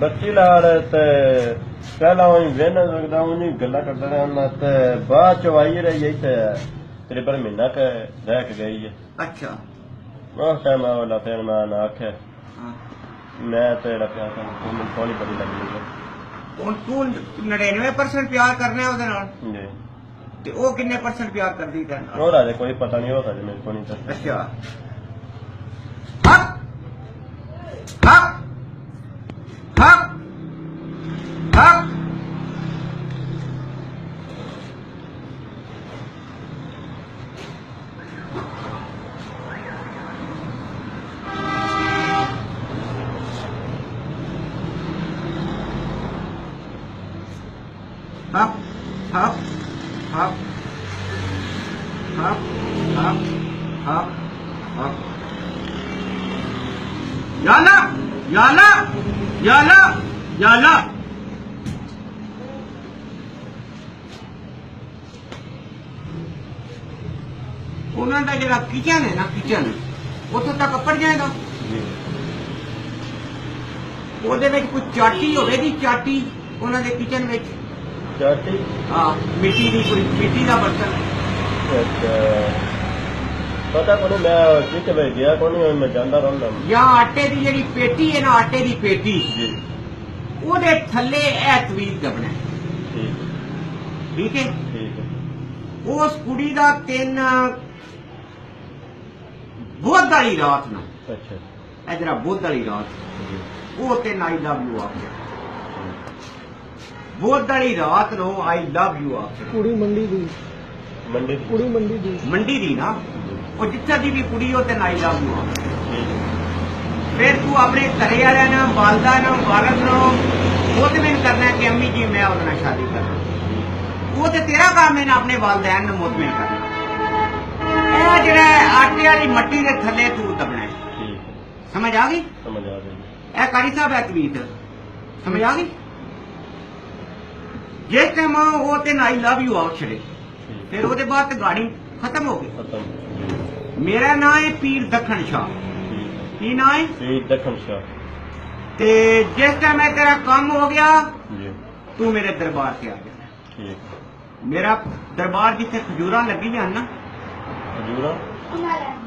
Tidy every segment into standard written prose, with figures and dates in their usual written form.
ਬੱਚੀ ਲਾੜ ਤੇ ਪਹਿਲਾਂ ਉਹ ਵੇਨ ਲੱਗਦਾ ਉਹਨੇ ਗੱਲਾਂ ਕਰਦਾ ਰਹਿਣਾ ਤੇ ਬਾਅਦ ਚ ਆਈ ਰਹੀ ਤੇ ਤੇਰੇ ਪਰ ਮਹੀਨਾ ਕ ਰਹਿ ਕੇ ਗਈ ਹੈ। ਅੱਛਾ ਉਸ ਟਾਈਮ ਵਾਲਾ ਫਿਰ ਮੈਂ ਨਾ ਆਖਿਆ ਹਾਂ ਮੈਂ ਤੇਰਾ ਪਿਆ ਤਾਂ ਮੈਨੂੰ ਥੋੜੀ ਬੜੀ ਲੱਗੀ ਹੈ। ਹੁਣ ਤੂੰ 99% ਪਿਆਰ ਕਰਨਾ ਉਹਦੇ ਨਾਲ ਜੀ ਤੇ ਉਹ ਕਿੰਨੇ % ਪਿਆਰ ਕਰਦੀ ਤੇਰੇ ਨਾਲ? ਉਹਦਾ ਜੇ ਕੋਈ ਪਤਾ ਨਹੀਂ ਹੋਦਾ ਮੇਰੇ ਕੋਲ ਨਹੀਂ ਤਾਂ ਅੱਛਾ ਹੱਕ ਹੱਕ ਹੱਕ ਹੱਕ Up, up, up, up, up, up, up. Yalla, yalla, yalla, yalla. ਉਹਨਾਂ ਦਾ ਜਿਹੜਾ ਕਿਚਨ ਹੈ ਨਾ ਕਿਚਨ ਉੱਥੋਂ ਤੱਕ ਪੜ ਜਾਏਗਾ ਉਹਦੇ ਵਿੱਚ ਕੋਈ ਚਾਟੀ ਹੋਵੇਗੀ ਚਾਟੀ ਉਹਨਾਂ ਦੇ ਕਿਚਨ ਵਿੱਚ ਚਾਟੀ ਹਾਂ ਮਿੱਟੀ ਦੀ ਕੋਈ ਮਿੱਟੀ ਦਾ ਬਰਤਨ ਪਤਾ ਕੋਲ ਮੈਂ ਕਿਤੇ ਵੇ ਗਿਆ ਕੋਈ ਮੈਂ ਜਾਂਦਾ ਰਹਿੰਦਾ ਜਾਂ ਆਟੇ ਦੀ ਜਿਹੜੀ ਪੇਟੀ ਹੈ ਨਾ ਆਟੇ ਦੀ ਪੇਟੀ ਜੀ ਉਹਦੇ ਥੱਲੇ ਇਹ ਤਵੀਤ ਦਬਣਾ ਠੀਕ ਹੈ ਠੀਕ ਹੈ ਉਸ ਕੁੜੀ ਦਾ 3 ਬੁੱਧ ਵਾਲੀ ਰਾਤ ਨੂੰ ਅੱਛਾ ਇਹ ਜਿਹੜਾ ਬੁੱਧ ਵਾਲੀ ਰਾਤ ਉਹ ਤੇ ਆਈ ਲਵ ਯੂ ਆਖਿਆ ਬੁੱਧ ਵਾਲੀ ਰਾਤ ਨੂੰ ਆਈ ਲਵ ਯੂ ਆਖਿਆ ਕੁੜੀ ਮੰਡੀ ਦੀ ਕੁੜੀ ਮੰਡੀ ਦੀ ਨਾ ਉਹ ਜਿੱਥੇ ਦੀ ਵੀ ਕੁੜੀ ਉਹ ਤੇ ਆਈ ਲਵ ਯੂ ਆਖਿਆ ਫਿਰ ਤੂੰ ਆਪਣੇ ਘਰੇ ਵਾਲਿਆਂ ਨਾਲ ਵਾਲਦਾ ਨਾਲ ਵਾਲਦ ਨੂੰ ਮੁਤਮਿਨ ਕਰਨਾ ਕਿ ਅੰਮੀ ਜੀ ਮੈਂ ਉਹਦੇ ਨਾਲ ਸ਼ਾਦੀ ਕਰਨਾ ਉਹ ਤੇ ਤੇਰਾ ਕੰਮ ਹੈ ਨਾ ਆਪਣੇ ਵਾਲਦੈਨ ਨੂੰ ਮੁਤਮਿਨ ਕਰਨਾ ਇਹ ਜਿਹੜਾ ਆਟੇ ਵਾਲੀ ਮੱਟੀ ਦੇ ਥੱਲੇ ਤੂੰ ਦਬਣਾ ਹੈ ਸਮਝ ਆ ਗਈ ਇਹ ਕਾਰੀ ਸਾਹਿਬ ਹੈ ਤਵੀਤ ਸਮਝ ਆ ਗਈ ਜਿਸ ਟਾਈਮ ਉਹ ਤੇ ਆਈ ਲਵ ਯੂ ਆਖ ਛੜੇ ਫਿਰ ਉਹਦੇ ਬਾਅਦ ਤੇ ਗਾੜੀ ਖਤਮ ਹੋ ਗਈ ਮੇਰਾ ਨਾਂ ਹੈ ਪੀਰ ਦੱਖਣ ਸ਼ਾਹ ਕੀ ਨਾਂ ਹੈ ਪੀਰ ਦੱਖਣ ਸ਼ਾਹ ਤੇ ਜਿਸ ਟਾਈਮ ਇਹ ਤੇਰਾ ਕੰਮ ਹੋ ਗਿਆ ਤੂੰ ਮੇਰੇ ਦਰਬਾਰ ਤੇ ਆ ਗਿਆ ਮੇਰਾ ਦਰਬਾਰ ਜਿੱਥੇ ਖਜੂਰਾਂ ਲੱਗੀਆਂ ਨਾ ਖਜੂਰਾਂ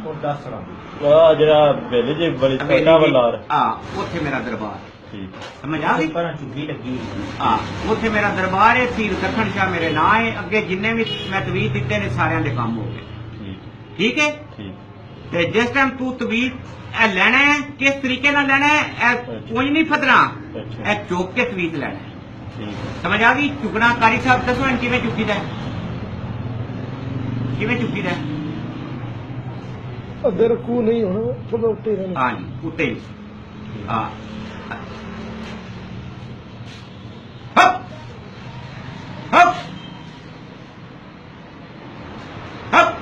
ਉਹ ਦੱਸਣਾ ਆ ਜਿਹੜਾ ਵੇਲੇ ਜੇ ਬੜੀ ਛੋਟਾ ਵਾਲਾ ਆ ਉੱਥੇ ਮੇਰਾ ਦਰਬਾਰ ਠੀਕ ਸਮਝ ਆ ਗਈ ਪਰ ਝੁੱਗੀ ਲੱਗੀ ਆ ਉੱਥੇ ਮੇਰਾ ਦਰਬਾਰ ਹੈ ਪੀਰ ਦੱਖਣ ਸ਼ਾਹ ਮੇਰੇ ਨਾਂ ਹੈ ਅੱਗੇ ਜਿੰਨੇ ਵੀ ਮੈਂ ਤਵੀਤ ਦਿੱਤੇ ਨੇ ਸਾਰਿਆਂ ਦੇ ਕੰਮ ਹੋ ਗਏ ਠੀਕ ਹੈ ਤੇ ਜਿਸ ਟਾਈਮ ਤੂੰ ਤਵੀਤ ਇਹ ਲੈਣਾ ਹੈ ਕਿਸ ਤਰੀਕੇ ਨਾਲ ਲੈਣਾ ਹੈ ਇਹ ਕੋਈ ਨਹੀਂ ਫਤਣਾ ਇਹ ਚੁੱਕ ਕੇ ਤਵੀਤ ਲੈਣਾ ਹੈ ਸਮਝ ਆ ਗਈ ਚੁੱਕਣਾ ਕਾਰੀ ਸਾਹਿਬ ਦੱਸੋ ਇਹਨੂੰ ਕਿਵੇਂ ਚੁੱਕੀਦਾ ਕਿਵੇਂ ਚੁੱਕੀਦਾ ਅੱਧੇ ਰੱਖੂ ਨਹੀਂ ਹੋਣਾ ਥੋੜਾ ਉੱਤੇ ਰਹਿਣਾ ਹਾਂਜੀ ਉੱਤੇ ਹਾਂ ਹੱਪ ਹੱਪ ਹੱਪ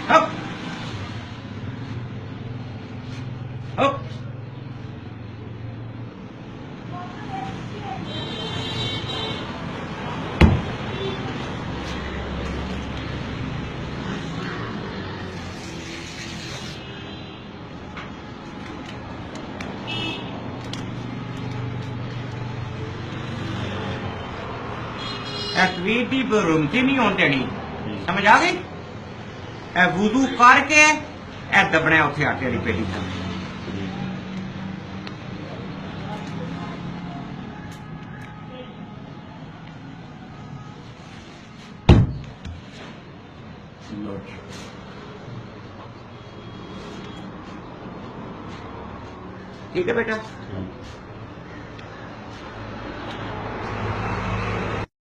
ਹੱਪ ਹੱਪ ਤਵੀਤ ਦੀ ਬਰੁਮਤੀ ਨਹੀਂ ਹੋਣ ਦੇਣੀ ਸਮਝ ਆ ਗਈ ਇਹ ਵੁਜ਼ੂ ਕਰਕੇ ਇਹ ਦਬਣਾ ਉੱਥੇ ਆਟੇ ਦੀ ਪੇਟੀ ਥੱਲੇ ठीक है बेटा